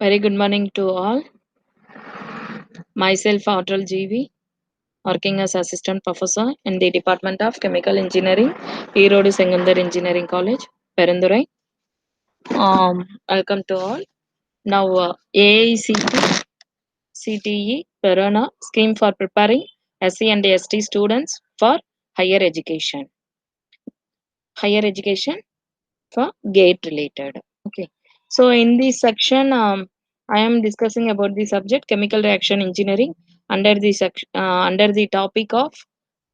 Very good morning to all. Myself, Audrey GV, working as assistant professor in the Department of Chemical Engineering, Erode Secondary Engineering College, Perendurai. Welcome to all. Now, AICT CTE Perona scheme for preparing SC and ST students for higher education. Higher education for GATE related. Okay. So in this section, I am discussing about the subject chemical reaction engineering under the topic of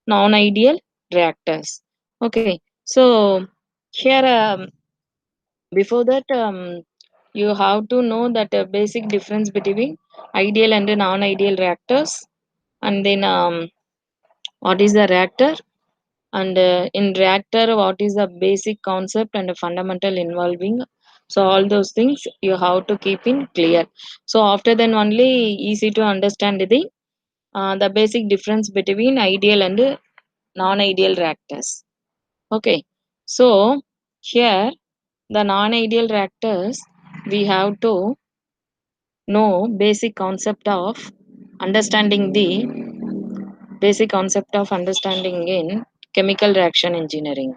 non-ideal reactors. Okay. So here, before that, you have to know that basic difference between ideal and non-ideal reactors, and then what is the reactor, and in reactor what is the basic concept and the fundamental involving. So all those things you have to keep in clear. So after then only easy to understand the basic difference between ideal and non-ideal reactors. Okay, so here the non-ideal reactors, we have to know basic concept of understanding the basic concept of understanding in chemical reaction engineering.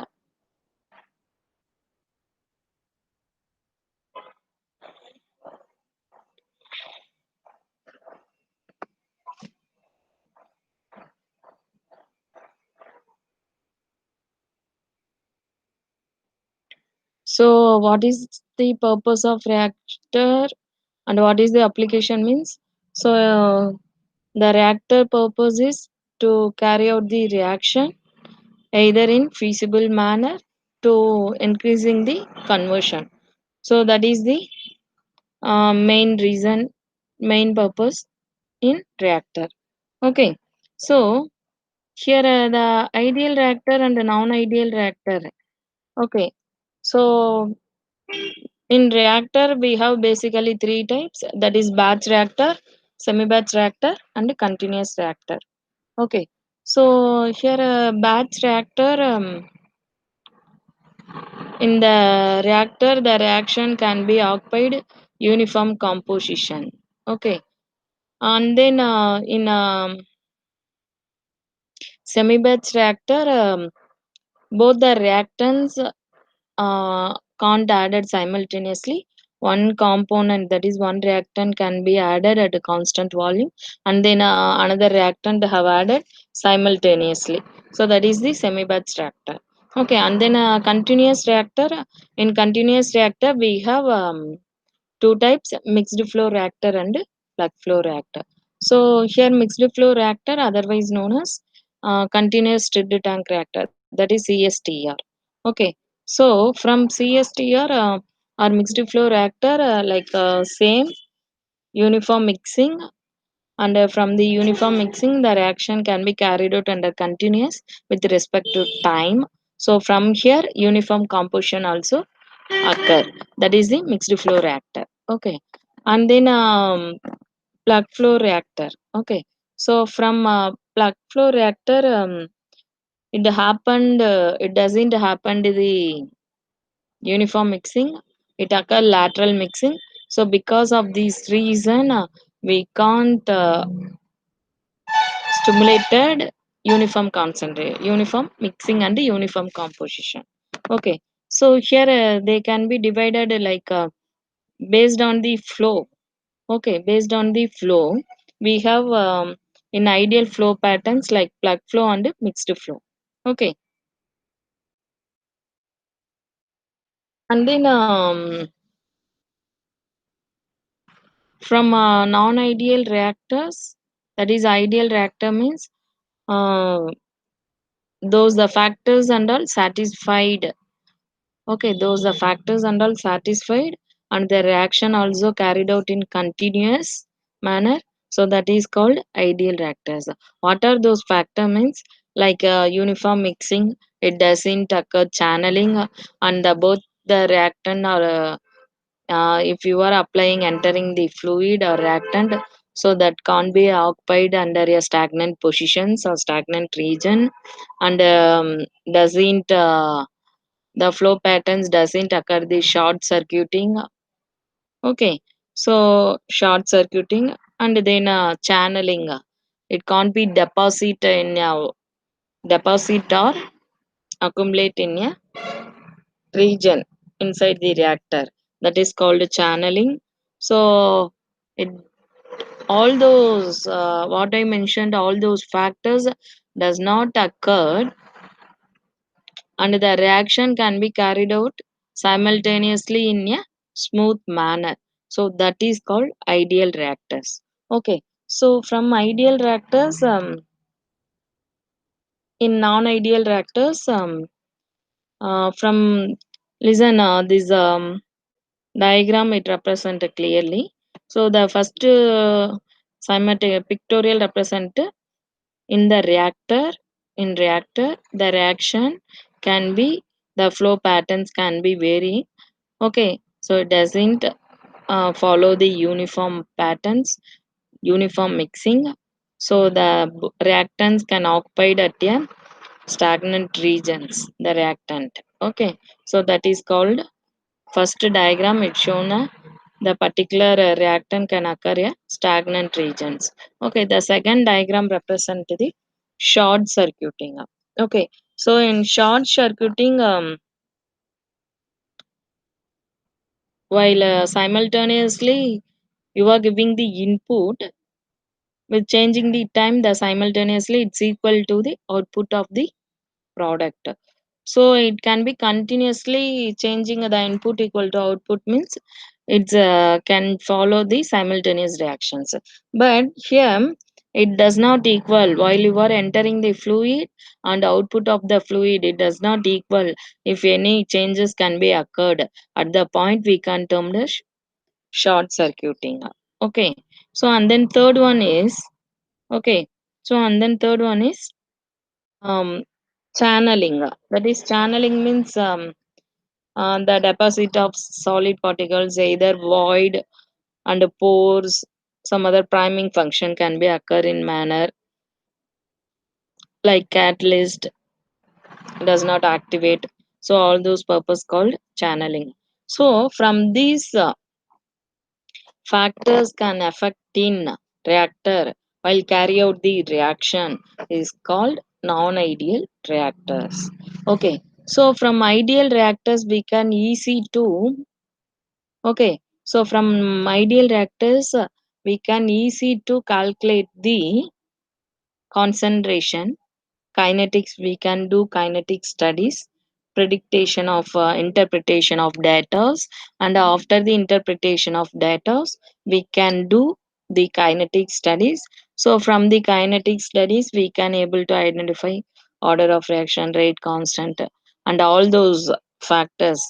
So, what is the purpose of reactor and what is the application means? So, the reactor purpose is to carry out the reaction either in feasible manner to increasing the conversion. So, that is the main reason, main purpose in reactor. Okay. So, here the ideal reactor and the non-ideal reactor. Okay. So, in reactor, we have basically three types, that is batch reactor, semi batch reactor, and continuous reactor. Okay, so here batch reactor, in the reactor, the reaction can be occupied uniform composition. Okay, and then in semi batch reactor, both the reactants can't added simultaneously. One component, that is one reactant, can be added at a constant volume, and then another reactant have added simultaneously. So that is the semi batch reactor. Okay, and then continuous reactor. In continuous reactor we have two types, mixed flow reactor and plug flow reactor. So here mixed flow reactor, otherwise known as continuous stirred tank reactor, that is CSTR. Okay, so from CSTR or mixed flow reactor, same uniform mixing, and from the uniform mixing the reaction can be carried out under continuous with respect to time. So from here uniform composition also occur, that is the mixed flow reactor. Okay, and then plug flow reactor. Okay, so from plug flow reactor, it doesn't happen to the uniform mixing, it occur lateral mixing. So because of this reason we can't stimulated uniform concentrate, uniform mixing and uniform composition. Okay, so here they can be divided based on the flow. Okay, based on the flow, we have in ideal flow patterns like plug flow and mixed flow. Okay, and then from non-ideal reactors, that is ideal reactor means uh, those the factors and all satisfied. Okay, those the factors and all satisfied, and the reaction also carried out in continuous manner. So that is called ideal reactors. What are those factor means? Like uniform mixing, it doesn't occur channeling, and both the reactant or if you are applying entering the fluid or reactant, so that can't be occupied under a stagnant positions or stagnant region, and doesn't the flow patterns doesn't occur the short circuiting. Okay, So short circuiting and then channeling. It can't be deposit or accumulate in a region inside the reactor. That is called channeling. So it all those what I mentioned, all those factors does not occur, and the reaction can be carried out simultaneously in a smooth manner. So that is called ideal reactors. Okay, so from ideal reactors, in non-ideal reactors, from listen, this diagram it represent clearly. So the first pictorial represent in the reactor. In reactor, the reaction can be, the flow patterns can be varying. Okay, so it doesn't follow the uniform patterns, uniform mixing. So the reactants can occupy at a stagnant regions, the reactant. Okay, so that is called first diagram. It shown the particular reactant can occur a stagnant regions. Okay, the second diagram represent the short circuiting. Okay, so in short circuiting, while simultaneously you are giving the input, with changing the time, the simultaneously it's equal to the output of the product. So it can be continuously changing the input equal to output means it's can follow the simultaneous reactions. But here it does not equal while you are entering the fluid and output of the fluid, it does not equal. If any changes can be occurred at the point, we can term the short circuiting. Okay, so and then third one is, okay, so and then third one is um, channeling. That is, channeling means the deposit of solid particles, either void and pores. Some other priming function can be occur in manner like catalyst does not activate. So all those purpose called channeling. So from these factors can affect in reactor while carry out the reaction is called non-ideal reactors. Okay, so from ideal reactors we can easy to, okay, so from ideal reactors we can easy to calculate the concentration. Kinetics, we can do kinetic studies, prediction of interpretation of data, and after the interpretation of data we can do the kinetic studies. So from the kinetic studies we can able to identify order of reaction rate constant and all those factors.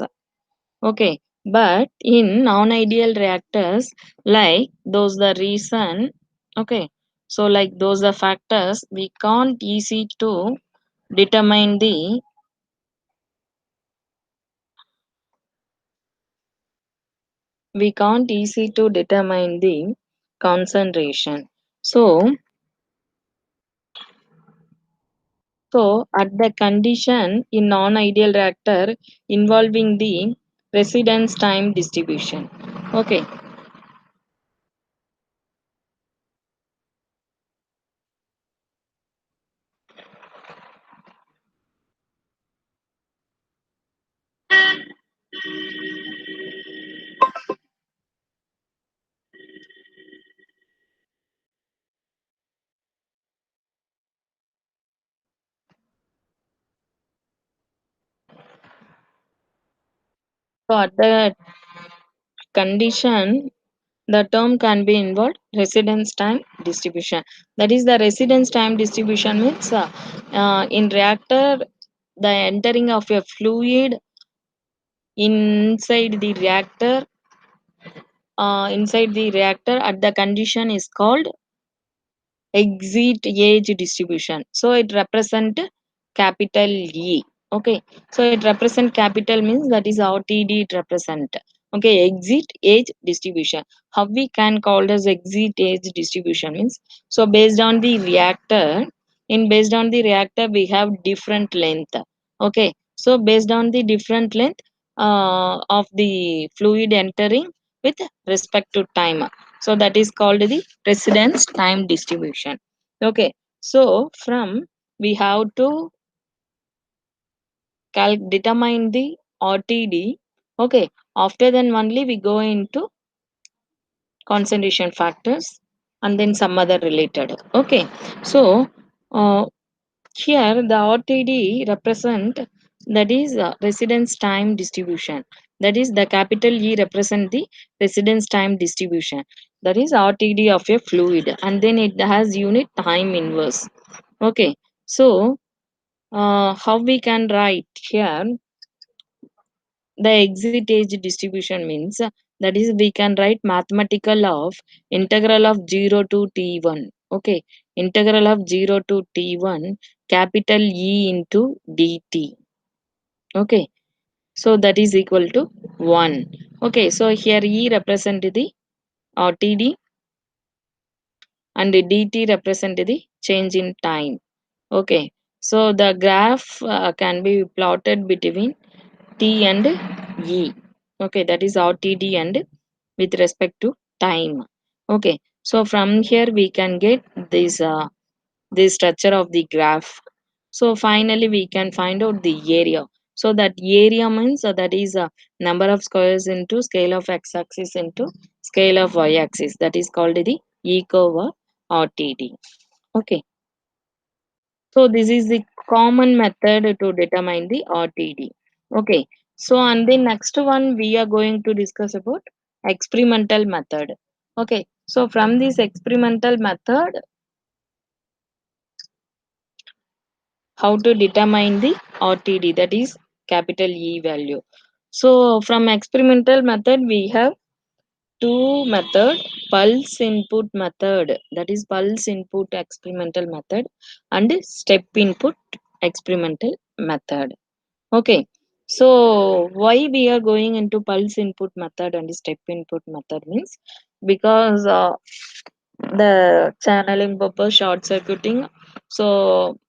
Okay, but in non-ideal reactors, like those the reason, okay, so like those the factors we can't easy to determine the, we can't easy to determine the concentration. So at the condition in non-ideal reactor involving the residence time distribution. Okay, so at the condition the term can be involved residence time distribution. That is, the residence time distribution means in reactor the entering of a fluid inside the reactor, inside the reactor at the condition is called exit age distribution. So it represent capital E. Okay, so it represent capital means that is RTD it represent. Okay, exit age distribution. How we can call as exit age distribution means, so based on the reactor, in based on the reactor we have different length. Okay, so based on the different length of the fluid entering, with respect to time. So that is called the residence time distribution. Okay, so from we have to determine the RTD. Okay, after then only we go into concentration factors and then some other related. Okay, so uh, here the RTD represent, that is residence time distribution. That is the capital E represent the residence time distribution. That is RTD of a fluid, and then it has unit time inverse. Okay, so how we can write here the exit age distribution means, that is we can write mathematical of integral of 0 to t1. Okay, integral of 0 to t1 capital E into dt. Okay, so that is equal to 1. Okay, so here E represent the td and dt represent the change in time. Okay, so the graph can be plotted between T and E. Okay, that is RTD and with respect to time. Okay, so from here we can get this structure of the graph. So finally we can find out the area. So that area means that is number of squares into scale of x-axis into scale of y-axis. That is called the E curve or RTD. Okay, so this is the common method to determine the RTD. Okay. So and the next one we are going to discuss about experimental method. Okay. So from this experimental method, how to determine the RTD, that is capital E value. So from experimental method we have two method: pulse input method, that is pulse input experimental method, and step input experimental method. Okay, so why we are going into pulse input method and step input method means, because the channeling purpose, short circuiting. So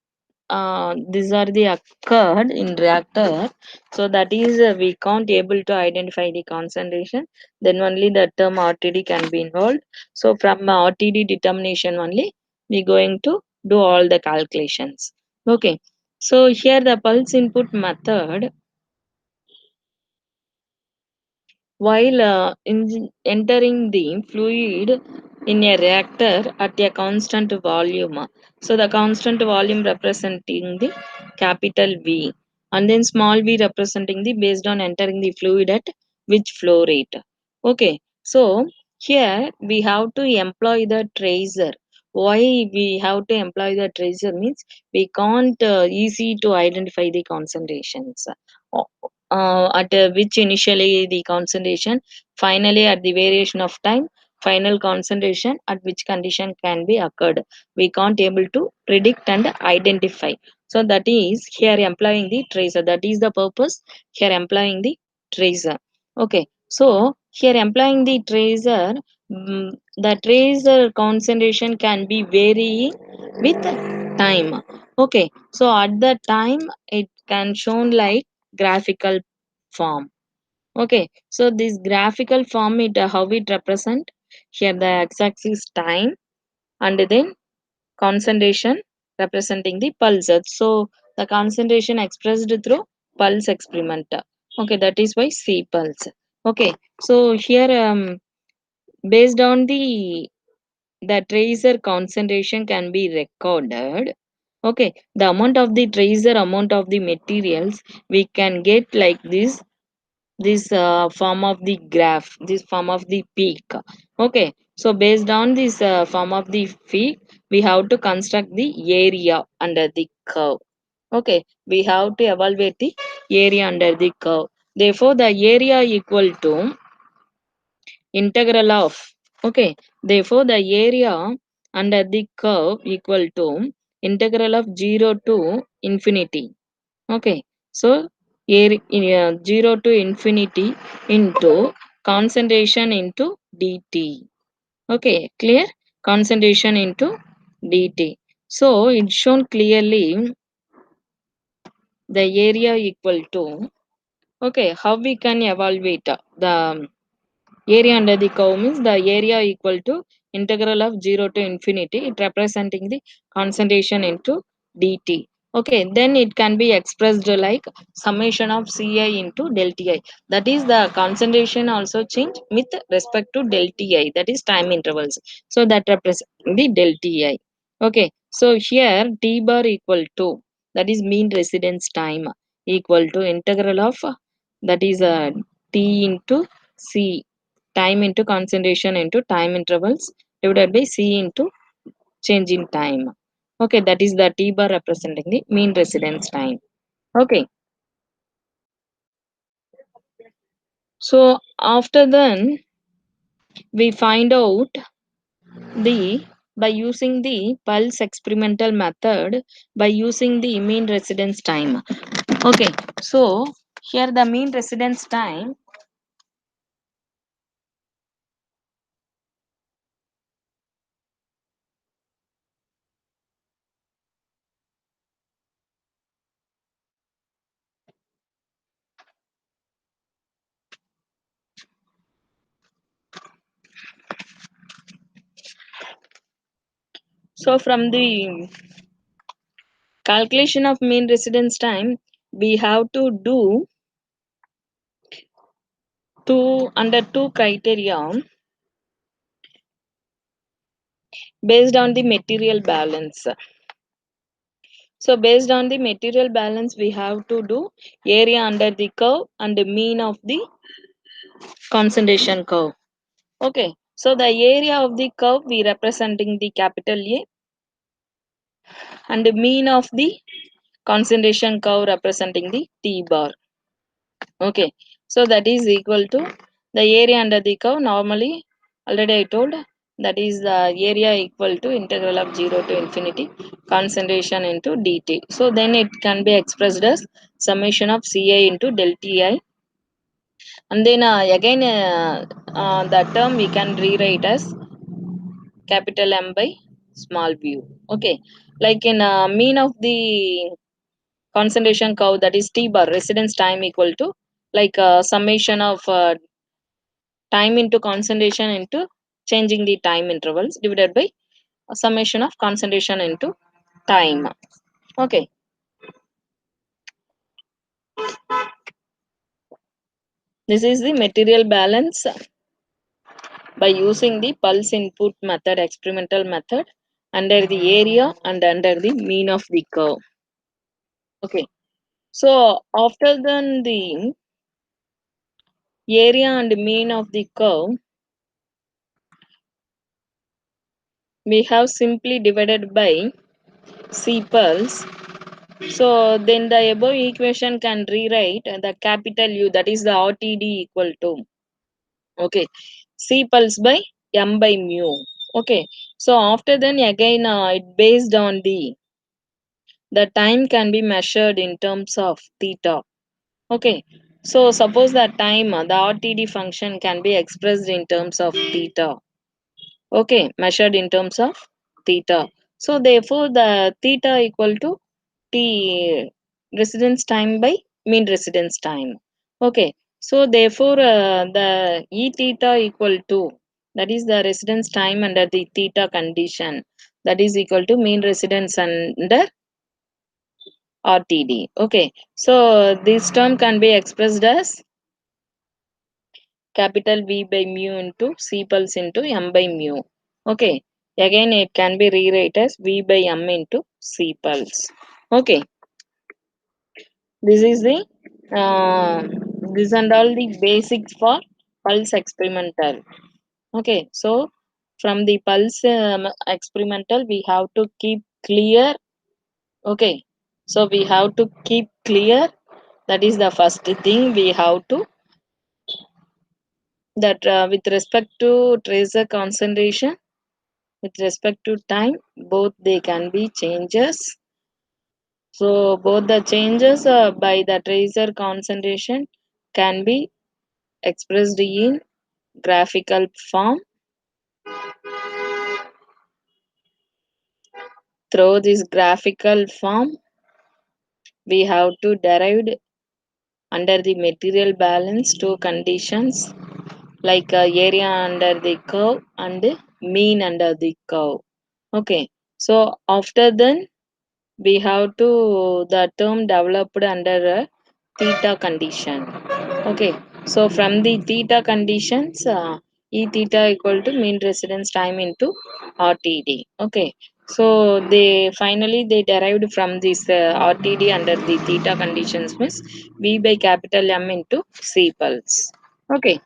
these are the occurred in reactor. So that is we can't able to identify the concentration. Then only the term RTD can be involved. So from RTD determination only we going to do all the calculations. Okay. So here the pulse input method, while entering the fluid in a reactor at a constant volume. So the constant volume representing the capital V, and then small v representing the based on entering the fluid at which flow rate. Okay, so here we have to employ the tracer. Why we have to employ the tracer means, we can't easy to identify the concentrations at which initially the concentration, finally at the variation of time, final concentration at which condition can be occurred. We can't able to predict and identify. So that is here employing the tracer. That is the purpose here employing the tracer. Okay, so here employing the tracer, the tracer concentration can be varying with time. Okay, so at the time it can shown like graphical form. Okay, so this graphical form, it how it represent, here the x-axis time and then concentration representing the pulses. So the concentration expressed through pulse experiment. Okay, that is why C pulse. Okay, so here based on the tracer concentration can be recorded. Okay, the amount of the tracer, amount of the materials, we can get like this form of the graph, this form of the peak. Okay, so based on this form of the peak, we have to construct the area under the curve. Okay, we have to evaluate the area under the curve. Therefore the area equal to integral of, okay, therefore the area under the curve equal to integral of 0 to infinity. Okay, so area 0 to infinity into concentration into dt. Okay, clear? Concentration into dt. So it's shown clearly the area equal to, okay, how we can evaluate the Area under the curve means the area equal to integral of 0 to infinity. It representing the concentration into dt. Okay, then it can be expressed like summation of Ci into del Ti. That is the concentration also change with respect to del Ti. That is time intervals. So that represents the del Ti. Okay, so here T bar equal to, that is mean residence time, equal to integral of that is T into C, time into concentration into time intervals, divided by C into change in time. Okay, that is the T bar representing the mean residence time. Okay, so after then we find out the, by using the pulse experimental method, by using the mean residence time. Okay, so here the mean residence time. So from the calculation of mean residence time, we have to do two under two criteria based on the material balance. So based on the material balance, we have to do area under the curve and the mean of the concentration curve. Okay, so the area of the curve we representing the capital A, and the mean of the concentration curve representing the T bar. Okay, so that is equal to the area under the curve. Normally, already I told, that is the area equal to integral of 0 to infinity concentration into dt. So then it can be expressed as summation of Ci into del Ti, and then again that term we can rewrite as capital M by small v. Okay, like in mean of the concentration curve, that is T bar residence time equal to like summation of time into concentration into changing the time intervals, divided by a summation of concentration into time. Okay, this is the material balance by using the pulse input method, experimental method, under the area and under the mean of the curve. Okay, so after then the area and mean of the curve, we have simply divided by C pulse. So then the above equation can rewrite the capital U, that is the RTD equal to, okay, C pulse by M by mu. Okay, so after then again it based on the time can be measured in terms of theta. Okay, so suppose that time the RTD function can be expressed in terms of theta. Okay, measured in terms of theta. So therefore the theta equal to T residence time by mean residence time. Okay, so therefore the E theta equal to, that is the residence time under the theta condition, that is equal to mean residence under RTD. Okay, so this term can be expressed as capital V by mu into C pulse into M by mu. Okay, again it can be rewrite as V by M into C pulse. Okay, this is the uh, this and all the basics for pulse experimental. Okay, so from the pulse experimental we have to keep clear. Okay, so we have to keep clear, that is the first thing we have to, that with respect to tracer concentration, with respect to time, both they can be changes. So both the changes by the tracer concentration can be expressed in graphical form. Through this graphical form we have to derive under the material balance two conditions. like area under the curve and mean under the curve. Okay, so after then we have to the term developed under a theta condition. Okay, so from the theta conditions, E theta equal to mean residence time into RTD. Okay, so they derived from this RTD under the theta conditions means V by capital M into C pulse. Okay,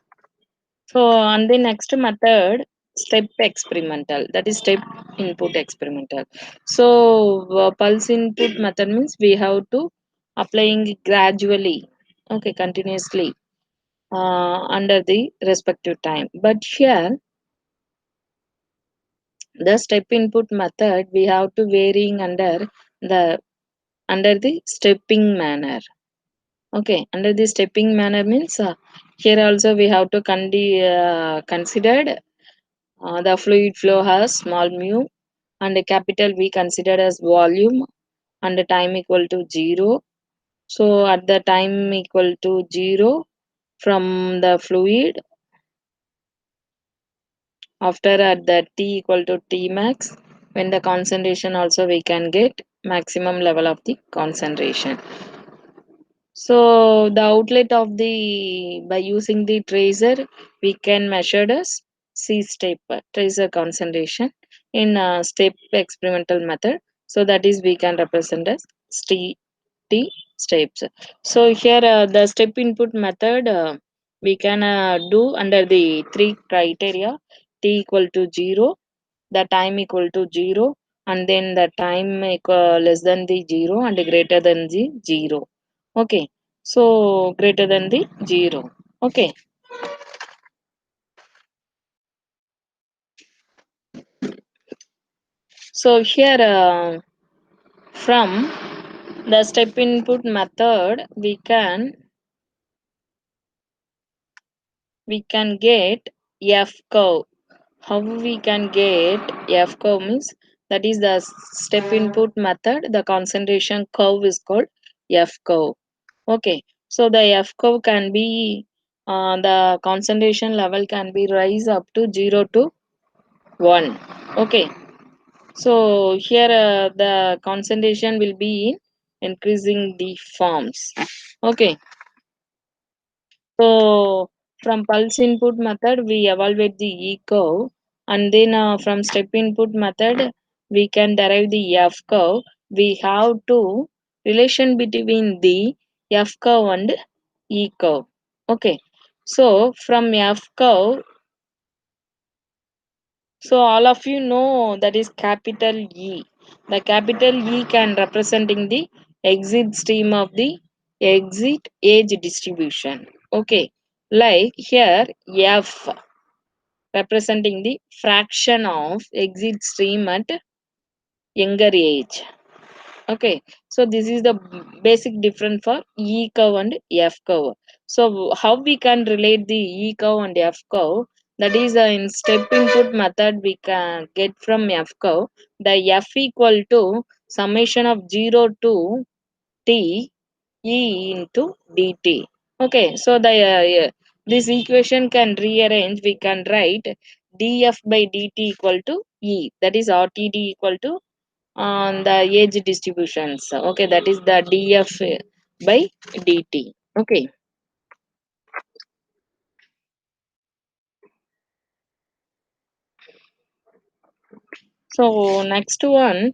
so on the next method, step experimental, that is step input experimental. So pulse input method means we have to applying gradually, okay, continuously under the respective time. But here, the step input method we have to varying the under the stepping manner. Okay, under the stepping manner means here also we have to considered the fluid flow has small mu and a capital V considered as volume and the time equal to 0. So at the time equal to 0 from the fluid, after at the T equal to T max, when the concentration also we can get maximum level of the concentration. So the outlet of the by using the tracer we can measure the C step tracer concentration in step experimental method. So that is we can represent as T steps. So here the step input method we can do under the three criteria: T equal to 0, the time equal to 0, and then the time equal less than the 0 and greater than the 0. Okay, so greater than the 0. Okay, so here from the step input method we can get f curve. How we can get f curve means that is the step input method, the concentration curve is called f curve. Okay, so the f curve can be the concentration level can be rise up to 0 to 1. Okay, so here the concentration will be in increasing the forms. Okay, so from pulse input method, we evaluate the E curve, and then from step input method, we can derive the F curve. We have to relation between the F curve and E curve. Okay, so from F curve, so all of you know that is capital E. The capital E can representing the exit stream of the exit age distribution. Okay, like here F representing the fraction of exit stream at younger age. Okay, so this is the basic difference for E curve and F curve. So how we can relate the E curve and F curve? That is in step input method we can get from F curve. The F equal to summation of 0 to T E into dt. Okay, so this equation can rearrange. We can write df by dt equal to E. That is RTD equal to on the age distributions. Okay, that is the df by dt. Okay, so next one.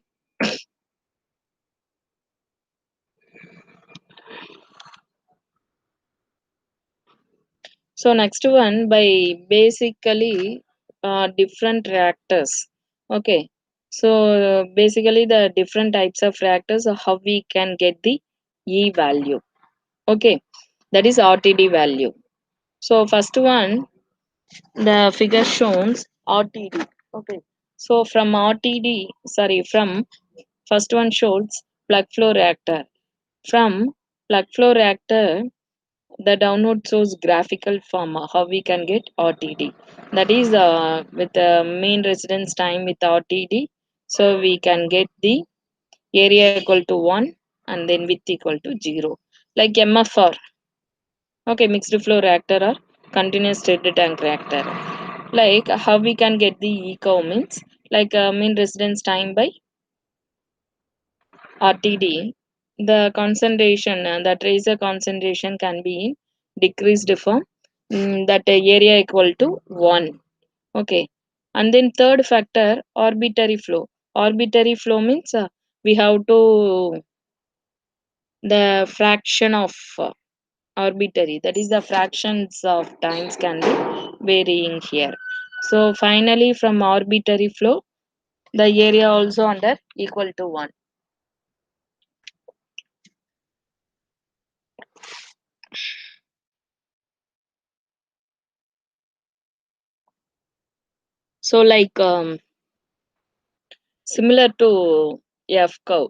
So next one by basically different reactors. Okay, so basically the different types of reactors, how we can get the E value. Okay, that is RTD value. So first one, the figure shows RTD. Okay, so from RTD, sorry, from first one shows plug flow reactor. From plug flow reactor, the download shows graphical form how we can get RTD. That is with the main residence time with RTD. So we can get the area equal to 1 and then width equal to 0. Like MFR. Okay, mixed flow reactor or continuous state tank reactor. Like how we can get the eco means like mean residence time by RTD. The concentration, the tracer concentration can be in decreased form, that area equal to 1. Okay. And then third factor, arbitrary flow. Arbitrary flow means we have to the fraction of arbitrary, that is the fractions of times can be varying here. So finally from arbitrary flow, the area also under equal to 1. So like similar to F curve,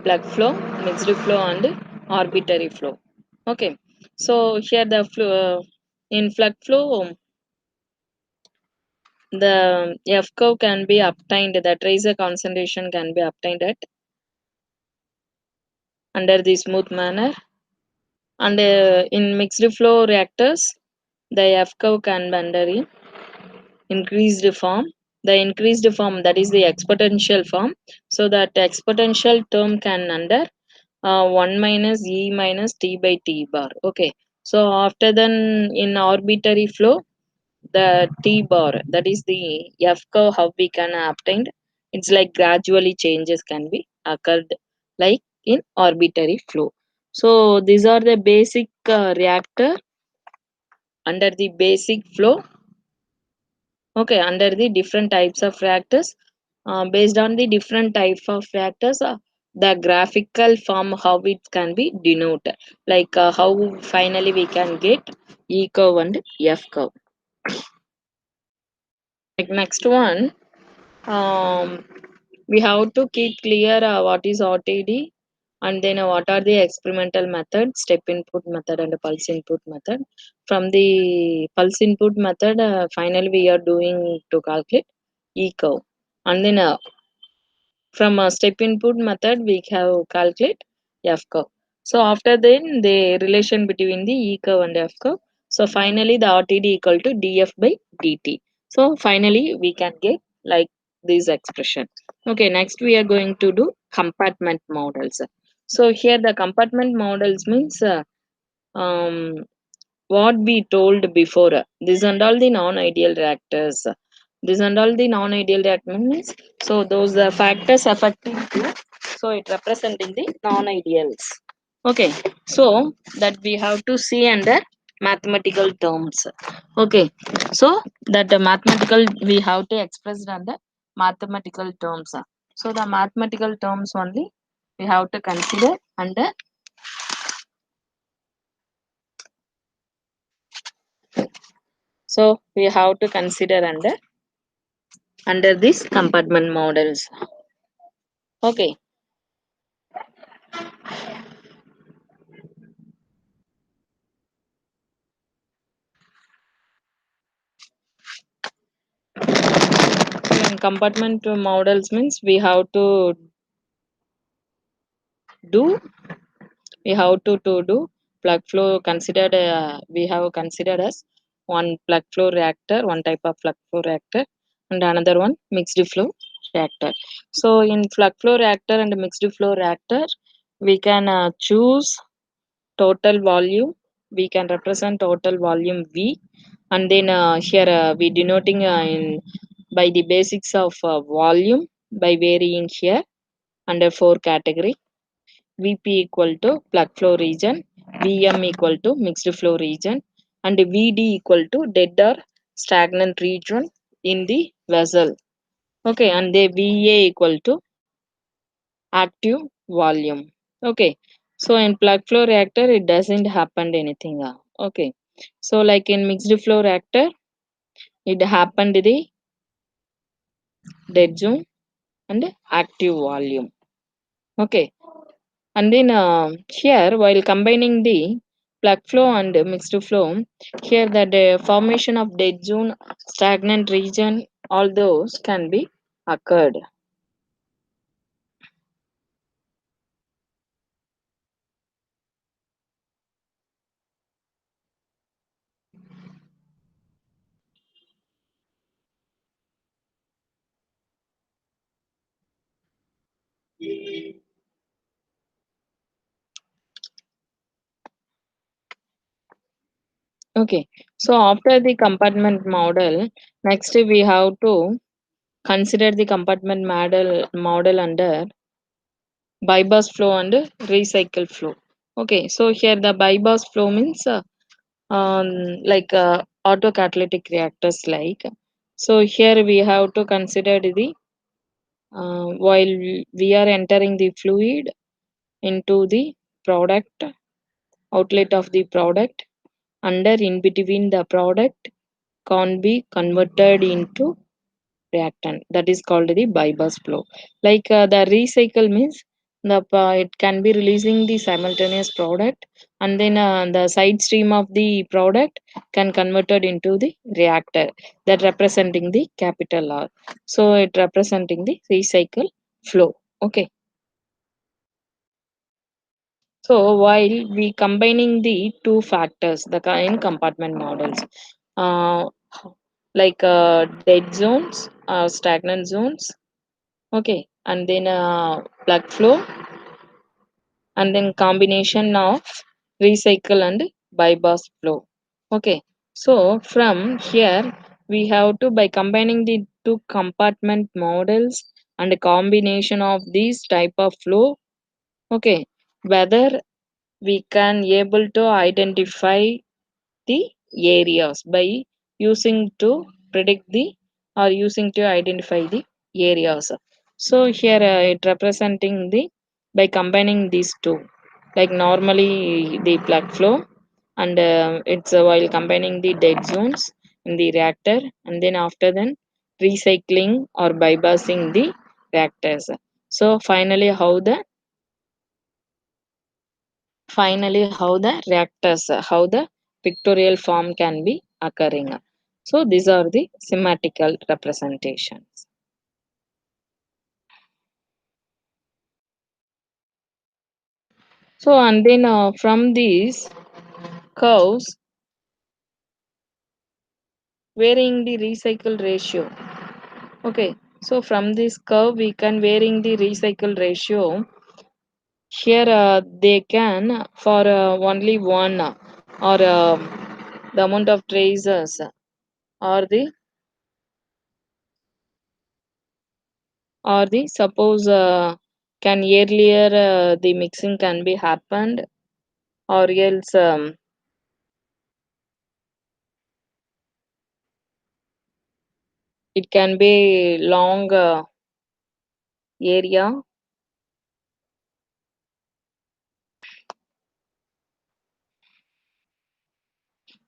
plug flow, mixed flow, and arbitrary flow. Okay, so here the flow in plug flow, the F curve can be obtained. The tracer concentration can be obtained at under the smooth manner, and in mixed flow reactors, the F curve can be under in increased form. The increased form, that is the exponential form. So that exponential term can under 1 minus e minus t by t bar. Okay. So after then in arbitrary flow, the t bar, that is the F curve how we can obtain. It's like gradually changes can be occurred like in arbitrary flow. So these are the basic reactor under the basic flow. Okay, under the different types of reactors, based on the different type of reactors, the graphical form how it can be denoted, like how finally we can get E curve and F curve. Like next one, um, we have to keep clear what is RTD, and then what are the experimental methods, step input method and pulse input method. From the pulse input method, finally we are doing to calculate E curve, and then from a step input method we have calculate F curve. So after then the relation between the E curve and F curve. So finally the RTD equal to dF by dt. So finally we can get like this expression. Okay, next we are going to do compartment models. So here the compartment models means um, what we told before, these and all the non-ideal reactors, these and all the non-ideal reactors means, so those factors affecting you, so it representing the non-ideals. Okay, so that we have to see under mathematical terms. Okay, so that the mathematical we have to express it under mathematical terms. So the mathematical terms only we have to consider under. So we have to consider under these compartment models. Okay, in compartment models means do we have to do plug flow considered, we have considered as one plug flow reactor, one type of plug flow reactor, and another one mixed flow reactor. So in plug flow reactor and mixed flow reactor, we can choose total volume. We can represent total volume V, and then here we denoting in by the basics of volume by varying here under four category. Vp equal to plug flow region, Vm equal to mixed flow region, and Vd equal to dead or stagnant region in the vessel. Okay, and the Va equal to active volume. Okay, so in plug flow reactor it doesn't happen anything. Okay, so like in mixed flow reactor it happened the dead zone and active volume. Okay, and then here while combining the plug flow and mixed flow, here the formation of dead zone, stagnant region, all those can be occurred. Okay. So after the compartment model, next we have to consider the compartment model under bypass flow and recycle flow. Okay. So here the bypass flow means like autocatalytic reactors like. So here we have to consider the while we are entering the fluid into the product outlet of the product under in between the product can be converted into reactant, that is called the bypass flow. Like the recycle means it can be releasing the simultaneous product, and then the side stream of the product can converted into the reactor, that representing the capital R. So it representing the recycle flow. Okay. So while we combining the two factors, the in compartment models, uh, like dead zones, stagnant zones, okay, and then plug flow, and then combination of recycle and bypass flow. Okay, so from here we have to, by combining the two compartment models and a combination of these type of flow, okay, whether we can able to identify the areas by using to predict the or using to identify the areas. So here it representing the by combining these two, like normally the plug flow, and it's while combining the dead zones in the reactor, and then after then recycling or bypassing the reactors. So finally how the reactors, how the pictorial form can be occurring. So these are the semantical representations. So and then from these curves varying the recycle ratio. Okay, so from this curve we can varying the recycle ratio. Here they can for only one or the amount of traces or the suppose can earlier the mixing can be happened, or else it can be long area.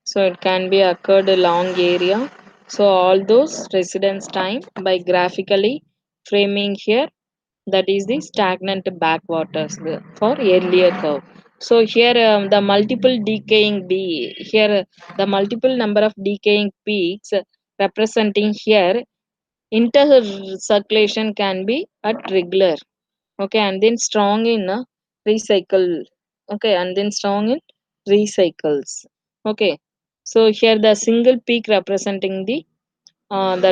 So it can be occurred a long area. So all those residence time by graphically framing here, that is the stagnant backwaters for earlier curve. So here the multiple decaying b here the multiple number of decaying peaks representing here intercirculation can be at regular. Okay, and then strong in recycle. Okay, and then strong in recycles. Okay, so here the single peak representing the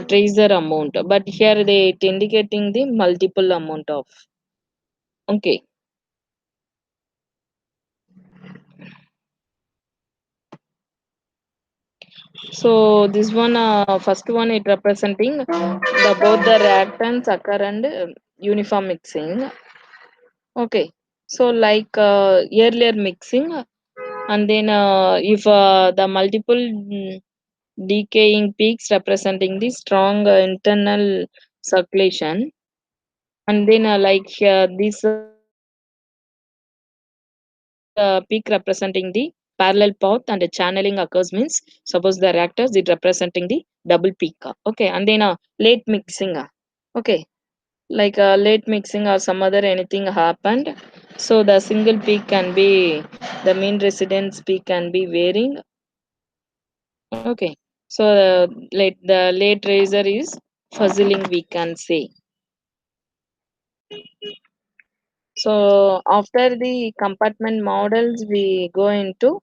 tracer amount, but here they it indicating the multiple amount of. Okay, so this one first one it representing the both the reactants occur and uniform mixing. Okay, so like earlier mixing, and then if the multiple decaying peaks representing the strong internal circulation, and then like this peak representing the parallel path and the channeling occurs means suppose the reactors it representing the double peak. Okay, and then late mixing. Okay, like late mixing or some other anything happened, so the single peak can be the mean residence peak can be varying. Okay, so the late razor is fuzzling we can say. So after the compartment models we go into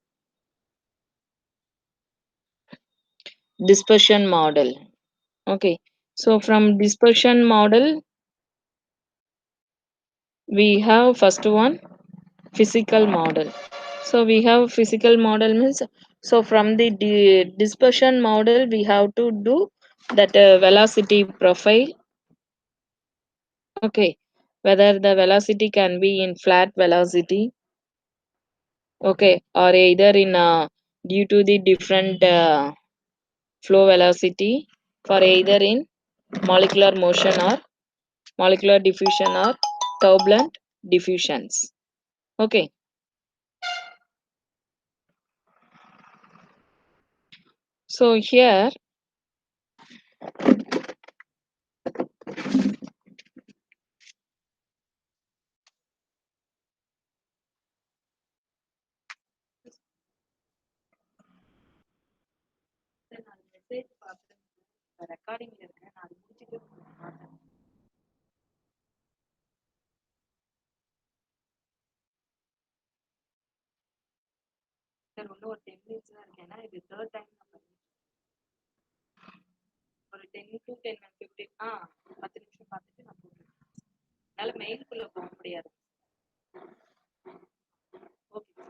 dispersion model. Okay, so from dispersion model we have first one physical model. So we have physical model means So from the dispersion model, we have to do that velocity profile. Okay, whether the velocity can be in flat velocity, okay, or either in due to the different flow velocity, for either in molecular motion or molecular diffusion or turbulent diffusions. Okay, so here recording ஒரு 10 minutes தான் இருக்கு. ஏன்னா இது third time ஒரு 10 to 10 and 15 10 நிமிஷம் பார்த்துட்டு நான் போட்டுருக்கேன். என்னால மெயிலுக்குள்ள போக முடியாது. Okay.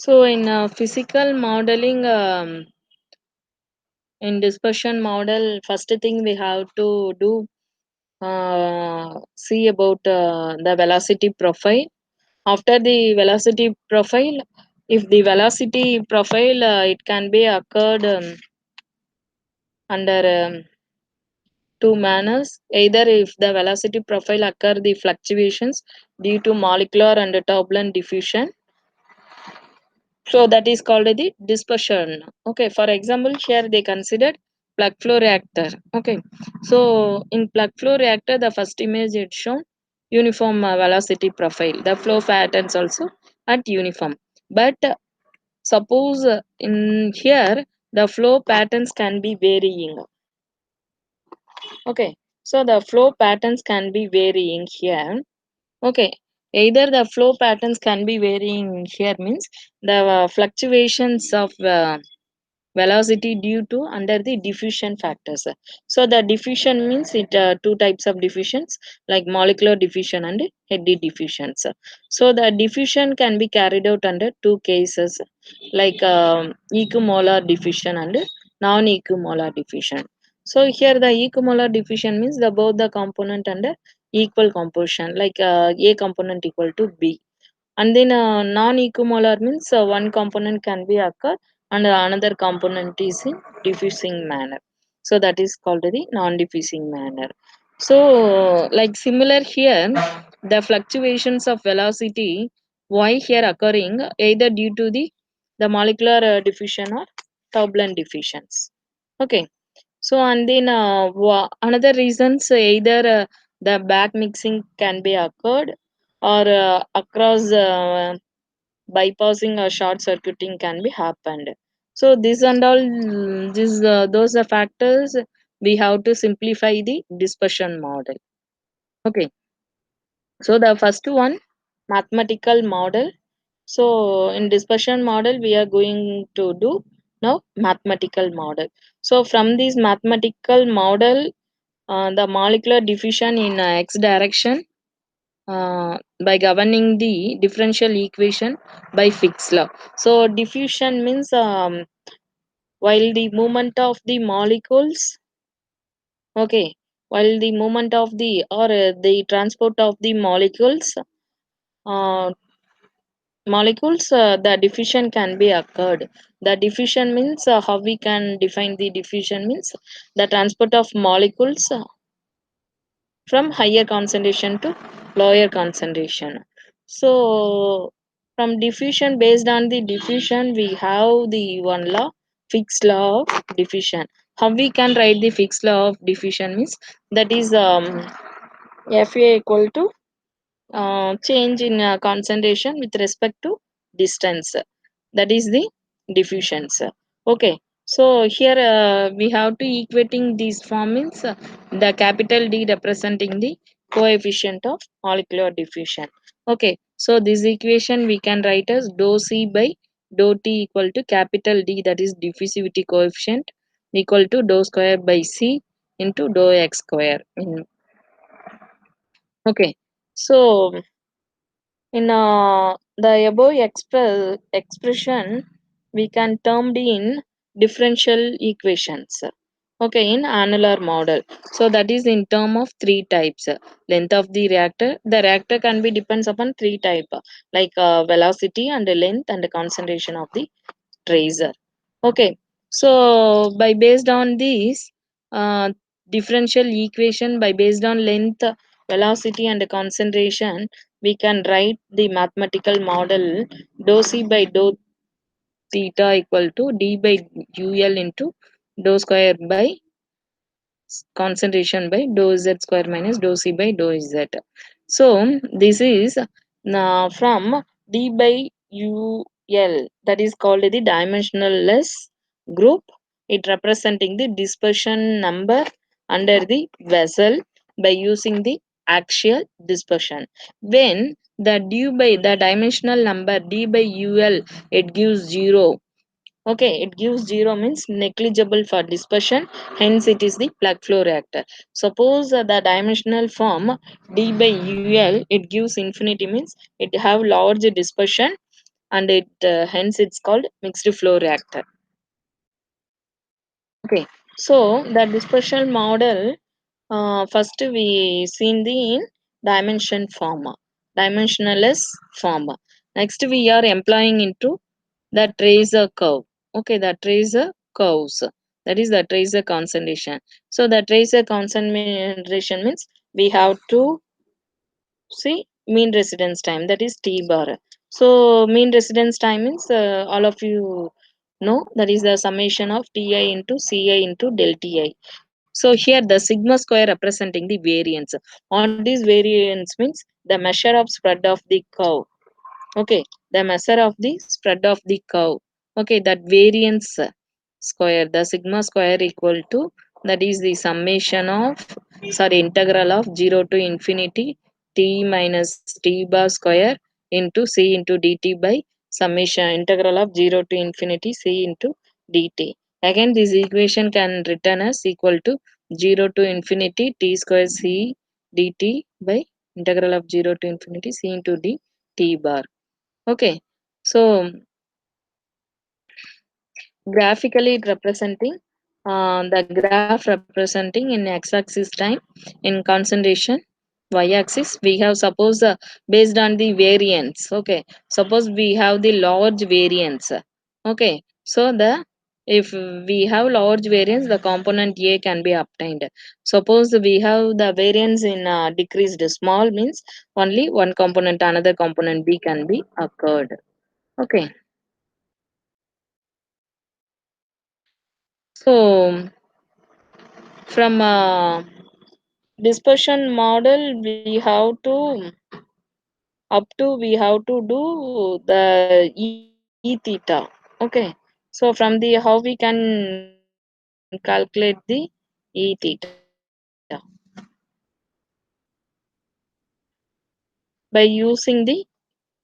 So in physical modeling, in dispersion model, first thing we have to do see about the velocity profile. After the velocity profile, if the velocity profile it can be occurred under two manners. Either if the velocity profile occur the fluctuations due to molecular and turbulent diffusion, so that is called the dispersion. Okay, for example, here they considered plug flow reactor. Okay, so in plug flow reactor, the first image it shown uniform velocity profile. The flow patterns also at uniform. But suppose in here the flow patterns can be varying. Okay, so the flow patterns can be varying here. Okay, either the flow patterns can be varying here means the fluctuations of velocity due to under the diffusion factors. So the diffusion means it two types of diffusions like molecular diffusion and eddy diffusions. So the diffusion can be carried out under two cases like equimolar diffusion and non-equimolar diffusion. So here the equimolar diffusion means the both the component under equal composition like A component equal to B, and then non-equimolar means one component can be occur and another component is in diffusing manner. So that is called the non-diffusing manner. So like similar here, the fluctuations of velocity why here occurring either due to the molecular diffusion or turbulent diffusions. Okay, so and then another reasons either the back mixing can be occurred or across bypassing or short circuiting can be happened. So this and all this those are factors we have to simplify the dispersion model. Okay, so the first one mathematical model. So in dispersion model we are going to do now mathematical model. So from this mathematical model the molecular diffusion in x direction by governing the differential equation by Fick's law. So diffusion means while the movement of the molecules, okay, while the movement of the or the transport of the uh, molecules, the diffusion can be occurred. The diffusion means how we can define the diffusion means the transport of molecules from higher concentration to lower concentration. So from diffusion, based on the diffusion, we have the one law, fixed law of diffusion. How we can write the fixed law of diffusion means that is Fa equal to change in concentration with respect to distance. That is the diffusions. Okay, so here we have to equating these form means the capital D representing the coefficient of molecular diffusion. Okay, so this equation we can write as dou C by dou T equal to capital D, that is diffusivity coefficient, equal to dou square by C into dou X square. Okay, so in the above expression, we can termed in differential equations. Okay, in annular model. So that is in term of three types. Length of the reactor. The reactor can be depends upon three type, like velocity and the length and the concentration of the tracer. Okay, so by based on this differential equation, by based on length, velocity and concentration, we can write the mathematical model dou c by dou theta equal to d by ul into dou square by concentration by dou z square minus dou c by dou z. So this is from d by ul, that is called the dimensionless group. It representing the dispersion number under the vessel by using the axial dispersion. When the dimensional number d by ul, it gives 0. Okay, it gives 0 means negligible for dispersion, hence it is the plug flow reactor. Suppose the dimensional form d by ul, it gives infinity means it have large dispersion, and it hence it's called mixed flow reactor. Okay, so the dispersion model, first we seen the in dimensionless form. Next we are employing into the tracer curve. Okay, the tracer curves. That is the tracer concentration. So the tracer concentration means we have to see mean residence time, that is T bar. So mean residence time means all of you know, that is the summation of Ti into Ci into del Ti. So here the sigma square representing the variance. On this variance means the measure of spread of the curve. Okay, the measure of the spread of the curve. Okay, that variance square, the sigma square equal to, that is the summation of, sorry, integral of 0 to infinity t minus t bar square into c into dt by summation integral of 0 to infinity c into dt. Again, this equation can written as equal to 0 to infinity t square c dt by integral of 0 to infinity c into d t bar. Okay, so graphically it representing the graph representing in x-axis time, in concentration, y-axis we have suppose based on the variance. Okay, suppose we have the large variance. Okay, so the if we have large variance, the component A can be obtained. Suppose we have the variance in decreased small means only one component, another component B can be occurred. Okay, so from dispersion model we have to up to we have to do the e theta. Okay, so from the how we can calculate the e theta by using the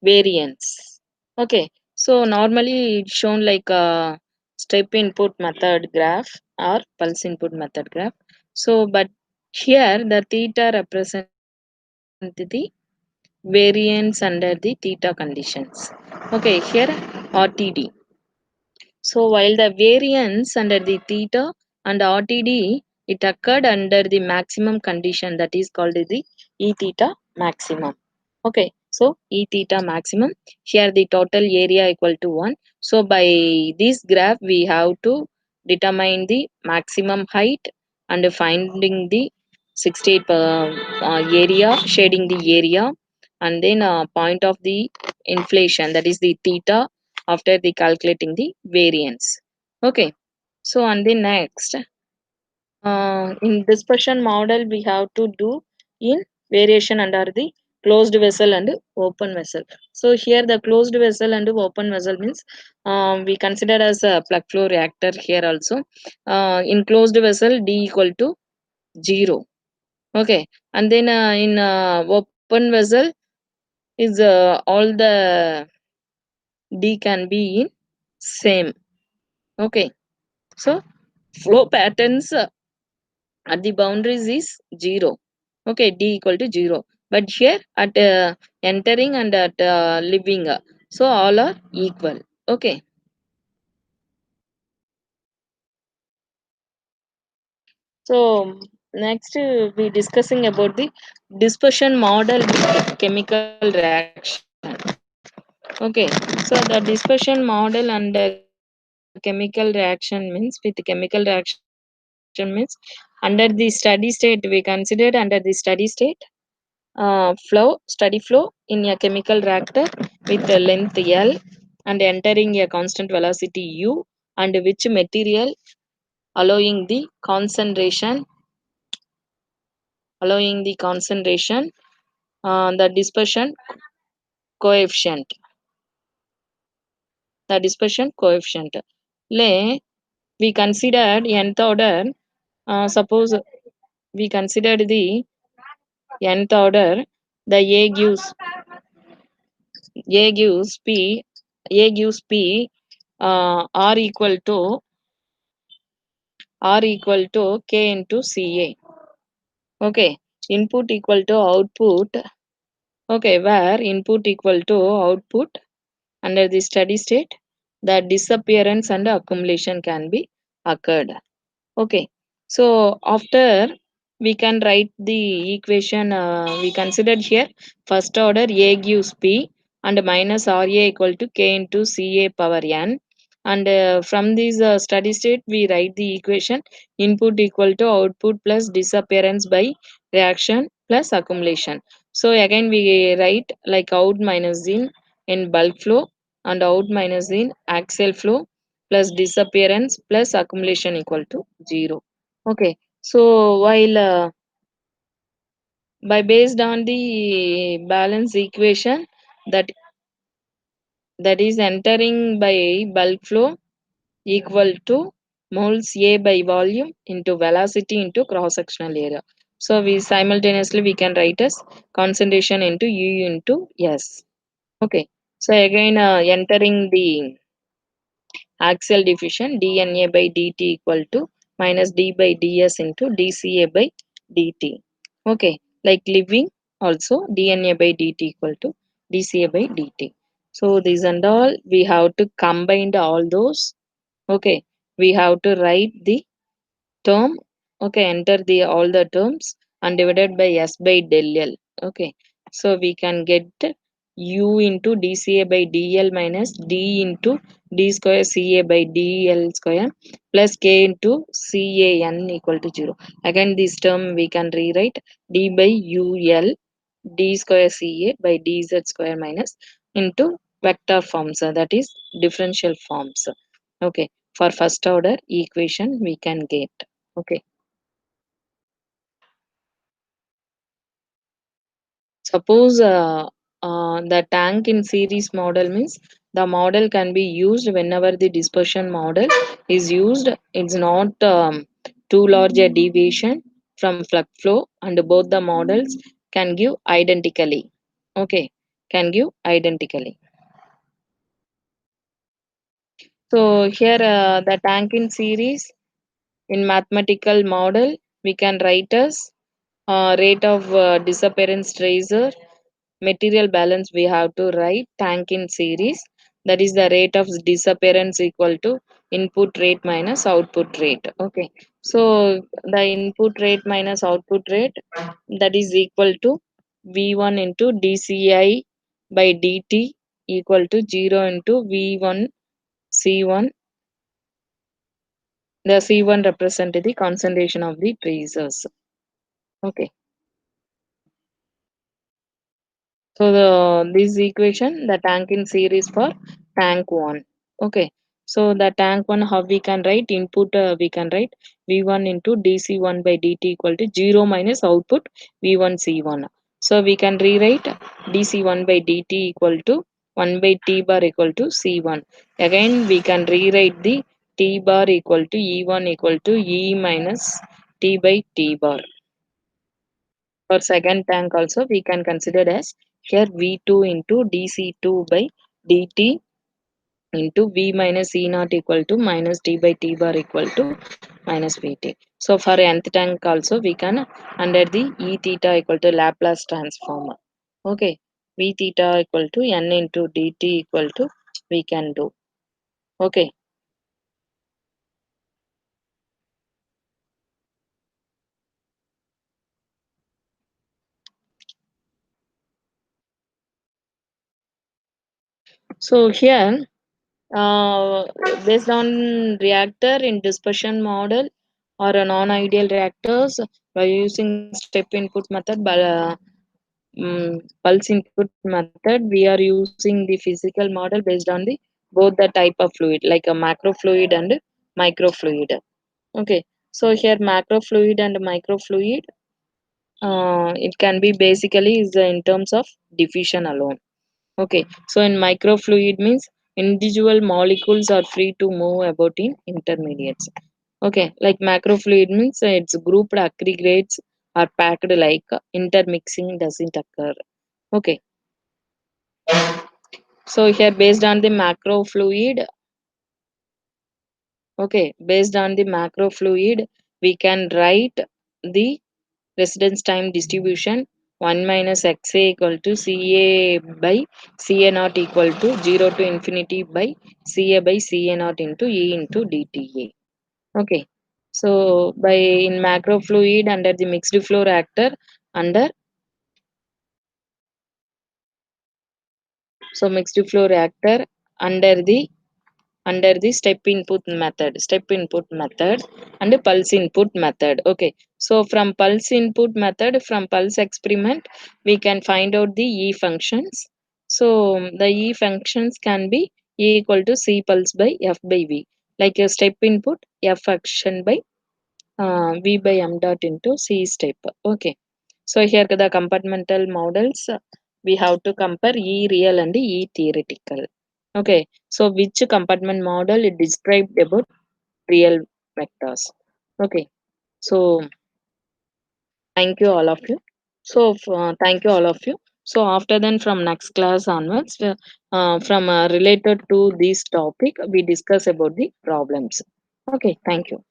variance. Okay, so normally it's shown like a step input method graph or pulse input method graph. So but here the theta represent the variance under the theta conditions. Okay, here RTD. So while the variance under the theta and RTD, it occurred under the maximum condition, that is called the E theta maximum. Okay, so E theta maximum, here the total area equal to 1. So by this graph we have to determine the maximum height and finding the 68 area, shading the area, and then point of the inflation, that is the theta, after the calculating the variance. Okay, so and the next in dispersion model we have to do in variation under the closed vessel and open vessel. So here the closed vessel and open vessel means we consider as a plug flow reactor here also. In closed vessel D equal to 0. Okay, and then in open vessel is all the D can be in same. Okay, so flow patterns at the boundaries is 0. Okay, D equal to 0. But here at entering and at leaving, so all are equal. Okay, so next we discussing about the dispersion model with chemical reaction. Okay, so the dispersion model and chemical reaction means with chemical reaction means under the steady state we considered under the steady state steady flow in a chemical reactor with a length L and entering a constant velocity U and which material allowing the concentration the coefficient coefficient. Lay we considered nth order. Suppose we considered the nth order. The A gives P. A gives P. R equal to K into Ca. Okay. Input equal to output. Okay. Where input equal to output under the steady state, the disappearance and accumulation can be occurred. Okay, so after we can write the equation we considered here. First order A gives P and minus RA equal to K into Ca power n. And from this steady state, we write the equation input equal to output plus disappearance by reaction plus accumulation. So again we write like out minus in bulk flow and out minus in axial flow plus disappearance plus accumulation equal to 0. Okay, so while by based on the balance equation that that is entering by bulk flow equal to moles A by volume into velocity into cross sectional area. So we simultaneously we can write as concentration into U into S. Okay, so again entering the axial diffusion dNA by dt equal to minus d by ds into dCA by dt. Okay, like living also dNA by dt equal to dCA by dt. So these and all we have to combine all those. Okay, we have to write the term. Okay, enter the all the terms and divided by s by del l. Okay, so we can get u into dca by dl minus d into d square ca by dl square plus k into can equal to 0. Again this term we can rewrite d by ul d square ca by dz square minus into vector forms, that is differential forms. Okay, for first order equation we can get. Okay, suppose the tank in series model means the model can be used whenever the dispersion model is used. It's not too large a deviation from flux flow, and both the models can give identically. Okay, can give identically. So here the tank in series in mathematical model we can write as rate of disappearance tracer material balance we have to write tank in series, that is the rate of disappearance equal to input rate minus output rate. Okay, so the input rate minus output rate, that is equal to v1 into dci by dt equal to 0 into v1 c1. The c1 represent the concentration of the tracers. Okay, so this equation, the tank in series for tank one. Okay, so the tank one, how we can write input? We can write V1 into dc1 by dt equal to 0 minus output V1 C1. So we can rewrite dc1 by dt equal to 1 by t bar equal to c1. Again we can rewrite the t bar equal to e1 equal to e minus t by t bar. For second tank also we can consider as here v2 into dc2 by dt into v minus e naught equal to minus t by t bar equal to minus vt. So for nth tank also we can under the e theta equal to Laplace transform. Okay, v theta equal to n into dt equal to we can do. Okay, so here uh, based on reactor in dispersion model or a non-ideal reactors by using step input method by pulse input method, we are using the physical model based on the both the type of fluid like a macro fluid and micro fluid. Okay, so here macro fluid and micro fluid, it can be basically is in terms of diffusion alone. Okay, so in microfluid means individual molecules are free to move about in intermediates. Okay, like macrofluid means its grouped aggregates are packed like intermixing doesn't occur. Okay, so here based on the macrofluid, okay, based on the macrofluid, we can write the residence time distribution 1 minus xa equal to ca by ca naught equal to 0 to infinity by ca by ca naught into e into dta. Okay, so by in macro fluid under the mixed flow reactor under, so mixed flow reactor under the step input method and pulse input method. Okay, so from pulse input method, from pulse experiment we can find out the e functions. So the e functions can be e equal to c pulse by f by v, like a step input f function by v by m dot into c step. Okay, so here the compartmental models, we have to compare e real and e theoretical. Okay, so which compartment model it described about real vectors. Okay, so thank you all of you. Thank you all of you. So after then from next class onwards, from related to this topic, we discuss about the problems. Okay, thank you.